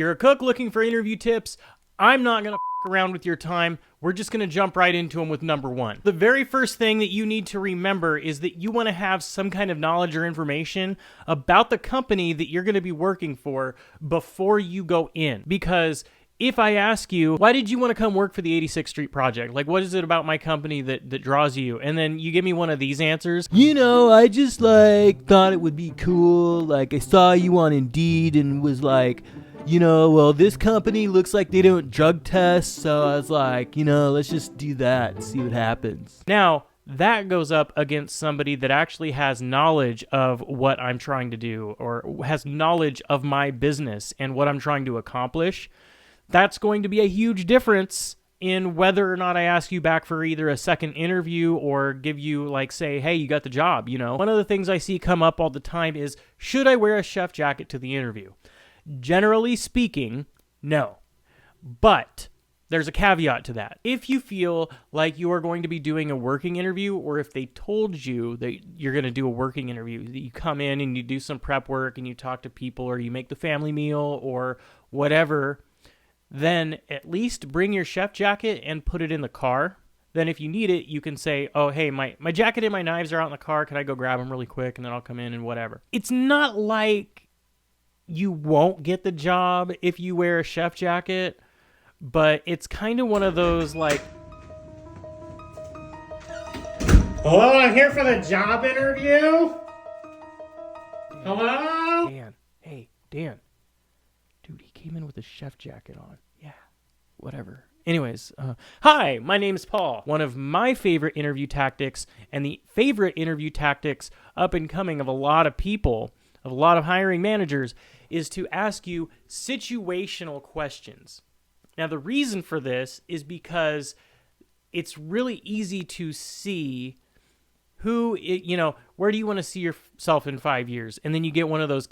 You're a cook looking for interview tips. I'm not going to around with your time. We're just going to jump right into them with number one. The very first thing that you need to remember is that you want to have some kind of knowledge or information about the company that you're going to be working for before you go in. Because if I ask you, why did you want to come work for the 86th Street Project? Like, what is it about my company that draws you? And then you give me one of these answers. I just thought it would be cool. Like, I saw you on Indeed and was like, well, this company looks like they don't drug test. So I was like, let's just do that and see what happens. Now, that goes up against somebody that actually has knowledge of what I'm trying to do or has knowledge of my business and what I'm trying to accomplish. That's going to be a huge difference in whether or not I ask you back for either a second interview or give you, say, hey, you got the job, One of the things I see come up all the time is, should I wear a chef jacket to the interview? Generally speaking, no. But there's a caveat to that. If you feel like you are going to be doing a working interview, or if they told you that you're going to do a working interview, that you come in and you do some prep work and you talk to people or you make the family meal or whatever, then at least bring your chef jacket and put it in the car. Then if you need it, you can say, oh, hey, my jacket and my knives are out in the car. Can I go grab them really quick? And then I'll come in and whatever. It's not like you won't get the job if you wear a chef jacket, but it's kind of one of those Hello, I'm here for the job interview. Hello? Dan. Hey, Dan. Dude, he came in with a chef jacket on. Yeah, whatever. Anyways, hi, my name is Paul. One of my favorite interview tactics and the favorite interview tactics up and coming of a lot of people, of a lot of hiring managers, is to ask you situational questions. Now, the reason for this is because it's really easy to see where do you want to see yourself in 5 years? And then you get one of those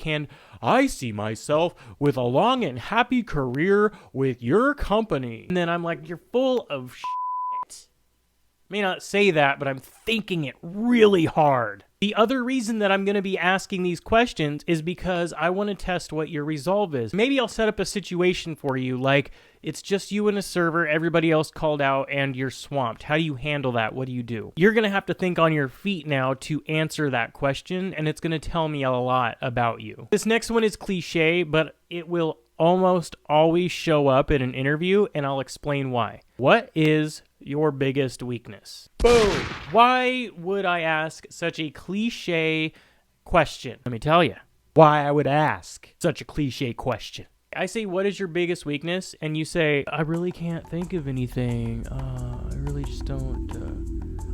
I see myself with a long and happy career with your company. And then I'm like, you're full of shit. May not say that, but I'm thinking it really hard. The other reason that I'm going to be asking these questions is because I want to test what your resolve is. Maybe I'll set up a situation for you, like it's just you and a server, everybody else called out, and you're swamped. How do you handle that? What do you do? You're going to have to think on your feet now to answer that question, and it's going to tell me a lot about you. This next one is cliche, but it will almost always show up in an interview, and I'll explain why. What is your biggest weakness? Boom! Why would I ask such a cliche question? Let me tell you why I would ask such a cliche question. I say, what is your biggest weakness? And you say, I really can't think of anything. I really just don't.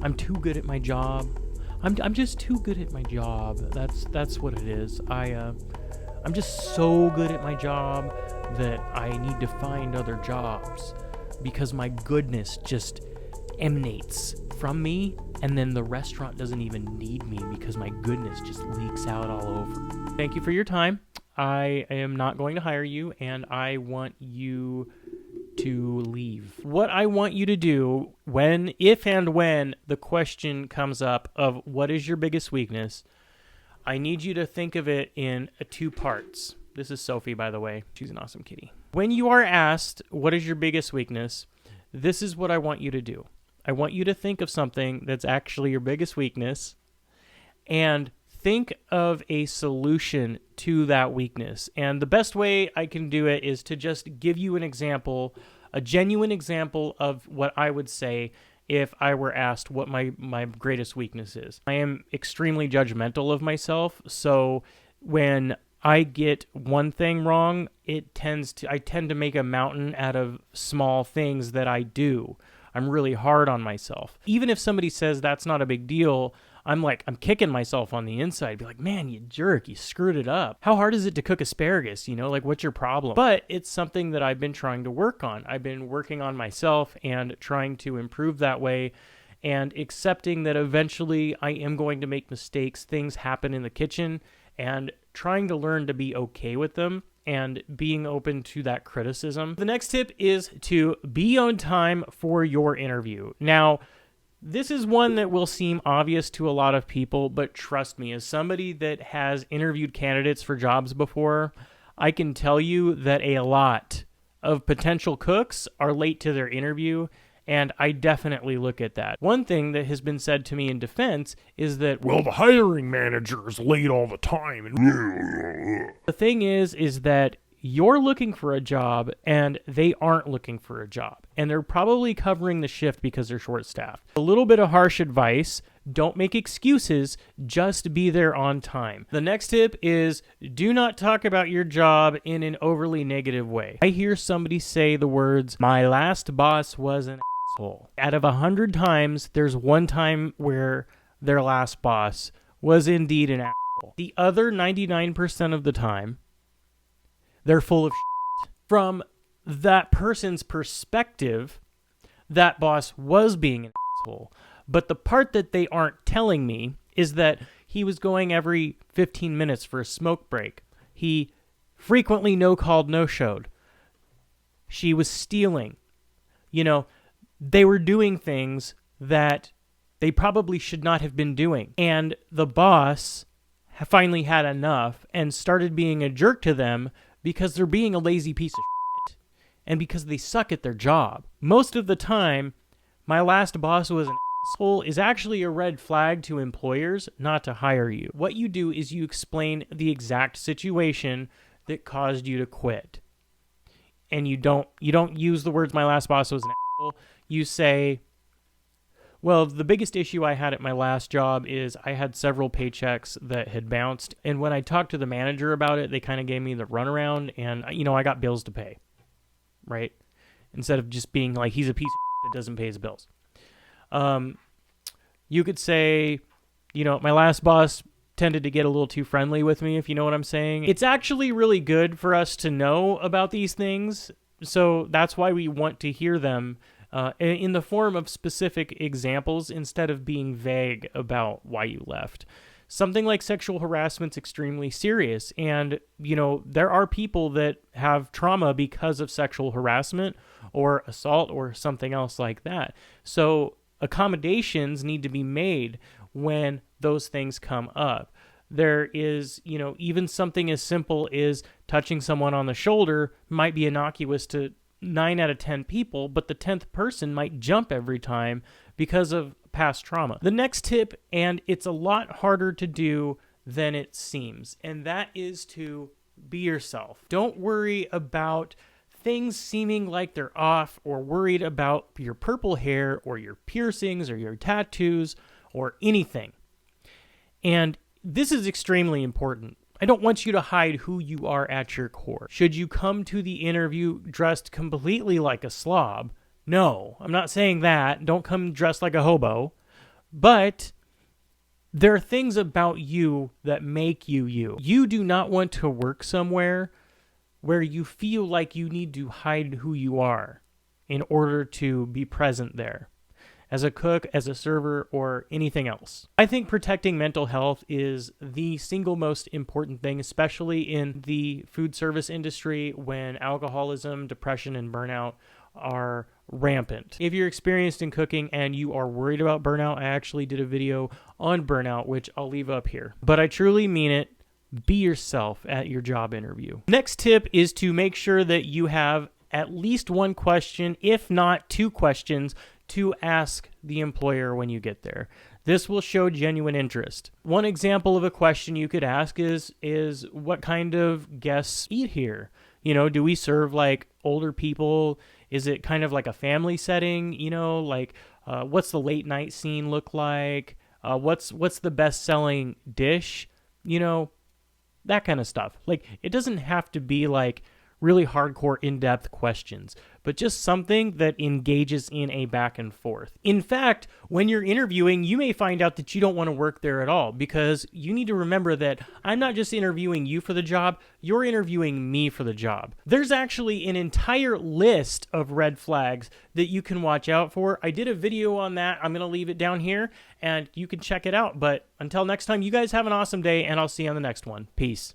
I'm too good at my job. I'm just too good at my job. That's what it is. I'm just so good at my job that I need to find other jobs because my goodness just emanates from me, and then the restaurant doesn't even need me because my goodness just leaks out all over. Thank you for your time. I am not going to hire you, and I want you to leave. What I want you to do if and when the question comes up of what is your biggest weakness, I need you to think of it in two parts. This is Sophie, by the way. She's an awesome kitty. When you are asked, what is your biggest weakness, this is what I want you to do. I want you to think of something that's actually your biggest weakness and think of a solution to that weakness. And the best way I can do it is to just give you an example, a genuine example of what I would say if I were asked what my greatest weakness is. I am extremely judgmental of myself, so when I get one thing wrong, I tend to make a mountain out of small things that I do. I'm really hard on myself. Even if somebody says that's not a big deal, I'm kicking myself on the inside. Be like, man, you jerk, you screwed it up. How hard is it to cook asparagus? What's your problem? But it's something that I've been trying to work on. I've been working on myself and trying to improve that way and accepting that eventually I am going to make mistakes. Things happen in the kitchen and trying to learn to be okay with them and being open to that criticism. The next tip is to be on time for your interview. Now, this is one that will seem obvious to a lot of people, but trust me, as somebody that has interviewed candidates for jobs before, I can tell you that a lot of potential cooks are late to their interview, and I definitely look at that. One thing that has been said to me in defense is that, well, the hiring manager is late all the time. the thing is that you're looking for a job and they aren't looking for a job. And they're probably covering the shift because they're short-staffed. A little bit of harsh advice: don't make excuses, just be there on time. The next tip is do not talk about your job in an overly negative way. I hear somebody say the words, "My last boss was an asshole." Out of 100 times, there's one time where their last boss was indeed an asshole. The other 99% of the time, they're full of shit. From that person's perspective, that boss was being an asshole. But the part that they aren't telling me is that he was going every 15 minutes for a smoke break. He frequently no-called, no-showed. She was stealing. They were doing things that they probably should not have been doing. And the boss finally had enough and started being a jerk to them because they're being a lazy piece of shit and because they suck at their job. Most of the time, my last boss was an asshole is actually a red flag to employers not to hire you. What you do is you explain the exact situation that caused you to quit. And you don't use the words "my last boss was an asshole." You say, well, the biggest issue I had at my last job is I had several paychecks that had bounced. And when I talked to the manager about it, they kind of gave me the runaround, and, I got bills to pay, right? Instead of just being like, he's a piece of that doesn't pay his bills. You could say, my last boss tended to get a little too friendly with me, if you know what I'm saying. It's actually really good for us to know about these things. So that's why we want to hear them in the form of specific examples instead of being vague about why you left. Something like sexual harassment's extremely serious, and there are people that have trauma because of sexual harassment or assault or something else like that. So accommodations need to be made when those things come up. There is, even something as simple as touching someone on the shoulder might be innocuous to 9 out of 10 people, but the 10th person might jump every time because of past trauma. The next tip, and it's a lot harder to do than it seems, and that is to be yourself. Don't worry about things seeming like they're off, or worried about your purple hair or your piercings or your tattoos or anything. And this is extremely important. I don't want you to hide who you are at your core. Should you come to the interview dressed completely like a slob? No, I'm not saying that. Don't come dressed like a hobo. But there are things about you that make you you. You do not want to work somewhere where you feel like you need to hide who you are in order to be present there, as a cook, as a server, or anything else. I think protecting mental health is the single most important thing, especially in the food service industry when alcoholism, depression, and burnout are rampant. If you're experienced in cooking and you are worried about burnout, I actually did a video on burnout, which I'll leave up here. But I truly mean it. Be yourself at your job interview. Next tip is to make sure that you have at least one question, if not 2 questions, to ask the employer when you get there. This will show genuine interest. One example of a question you could ask is what kind of guests eat here? Do we serve like older people? Is it kind of like a family setting? What's the late night scene look like? What's the best-selling dish? That kind of stuff. It doesn't have to be like really hardcore, in-depth questions, but just something that engages in a back and forth. In fact, when you're interviewing, you may find out that you don't want to work there at all, because you need to remember that I'm not just interviewing you for the job, you're interviewing me for the job. There's actually an entire list of red flags that you can watch out for. I did a video on that. I'm going to leave it down here, and you can check it out. But until next time, you guys have an awesome day, and I'll see you on the next one. Peace.